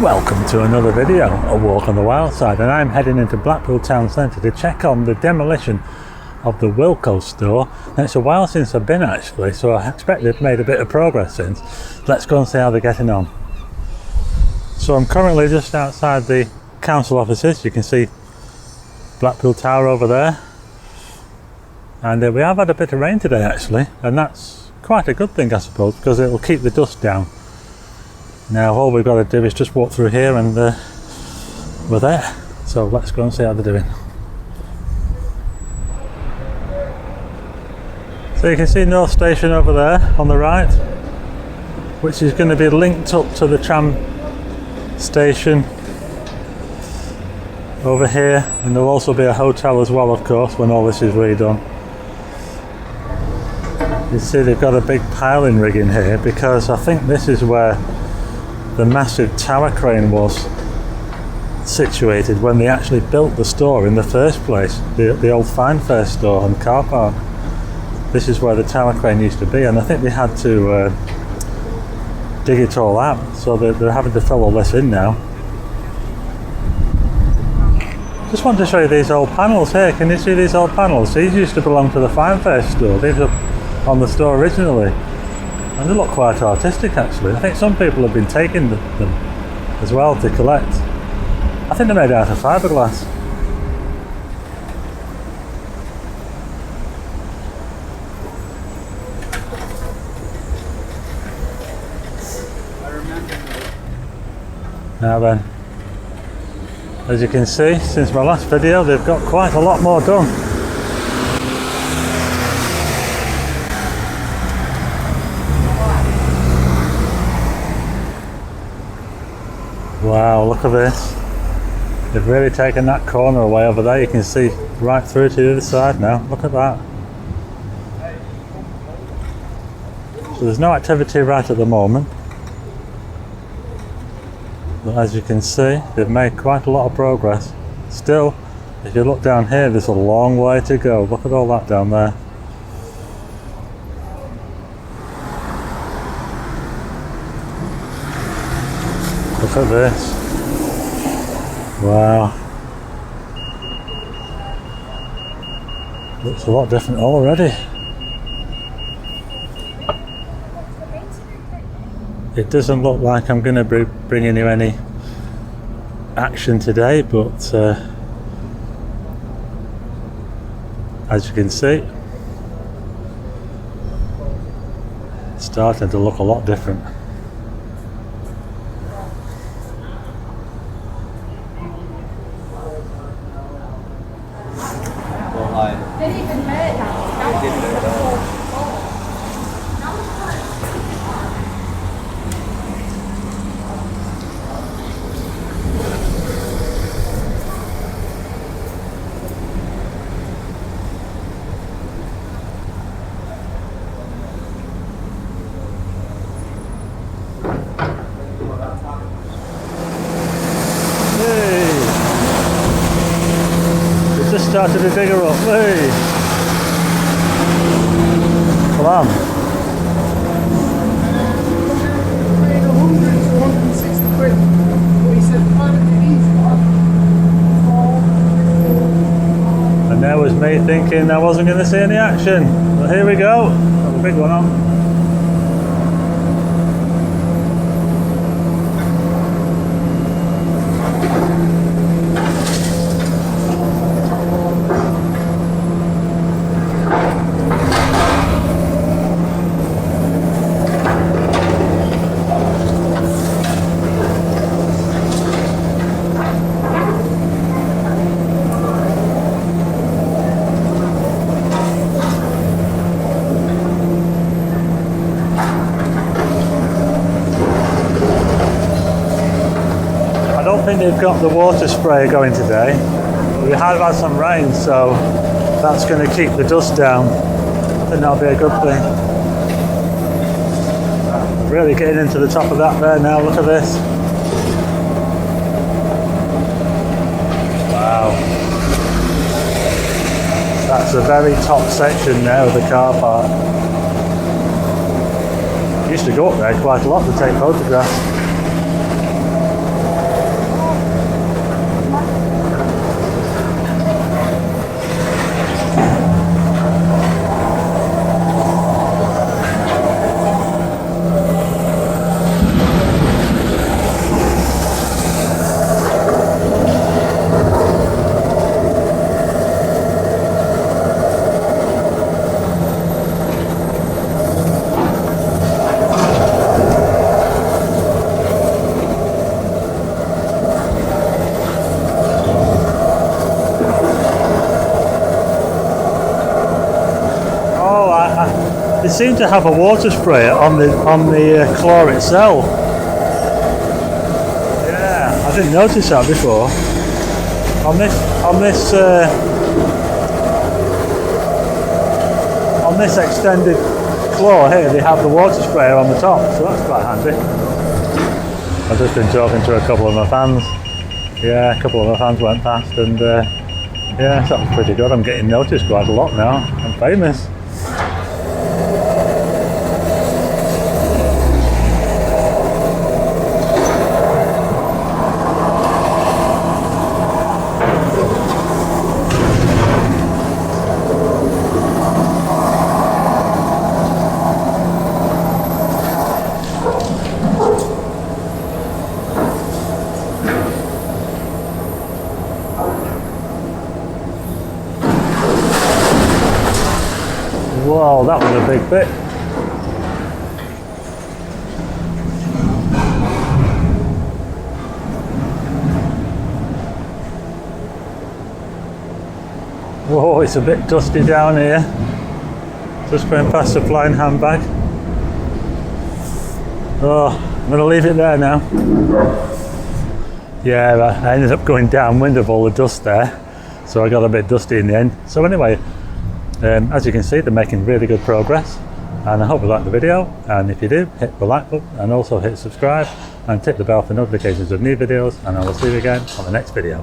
Welcome to another video, A Walk on the Wild Side, and I'm heading into Blackpool town centre to check on the demolition of the Wilko store. And it's a while since I've been actually, so I expect they've made a bit of progress since. Let's go and see how they're getting on. So I'm currently just outside the council offices. You can see Blackpool Tower over there, and we have had a bit of rain today actually, and that's quite a good thing I suppose, because it will keep the dust down. Now all we've got to do is just walk through here and we're there. So let's go and see how they're doing. So you can see North Station over there on the right, which is going to be linked up to the tram station over here, and there'll also be a hotel as well of course when all this is redone. You see they've got a big piling rig in here because I think this is where the massive tower crane was situated when they actually built the store in the first place, the old Fine Fair store and car park. This is where the tower crane used to be, and I think they had to dig it all out, so they're having to fill all this in now. Just want to show you these old panels here. Can you see these old panels? These used to belong to the Fine Fair store. These are on the store originally. And they look quite artistic actually. I think some people have been taking them as well to collect. I think they're made out of fiberglass. Now then, as you can see, since my last video, they've got quite a lot more done. Wow, look at this. They've really taken that corner away over there. You can see right through to the other side now. Look at that. So there's no activity right at the moment. But as you can see, they've made quite a lot of progress. Still, if you look down here, there's a long way to go. Look at all that down there. Look at this. Wow. Looks a lot different already. It doesn't look like I'm going to be bringing you any action today, but as you can see, it's starting to look a lot different. Just started to dig her up. Hey! Come on. And there was me thinking I wasn't going to see any action. But here we go. Got a big one on. I think they've got the water sprayer going today. We have had some rain, so that's going to keep the dust down. I think that'll be a good thing. Really getting into the top of that there now, look at this. Wow. That's the very top section now of the car park. Used to go up there quite a lot to take photographs. seem to have a water sprayer on the claw itself. Yeah, I didn't notice that before. On this extended claw here, they have the water sprayer on the top, so that's quite handy. I've just been talking to a couple of my fans. Yeah, a couple of my fans went past, and yeah, that was pretty good. I'm getting noticed quite a lot now. I'm famous. Whoa, that was a big bit. Whoa, it's a bit dusty down here. Just going past the flying handbag. Oh, I'm going to leave it there now. Yeah, I ended up going downwind of all the dust there, so I got a bit dusty in the end. So anyway, as you can see, they're making really good progress, and I hope you like the video, and if you do, hit the like button and also hit subscribe and tick the bell for notifications of new videos, and I will see you again on the next video.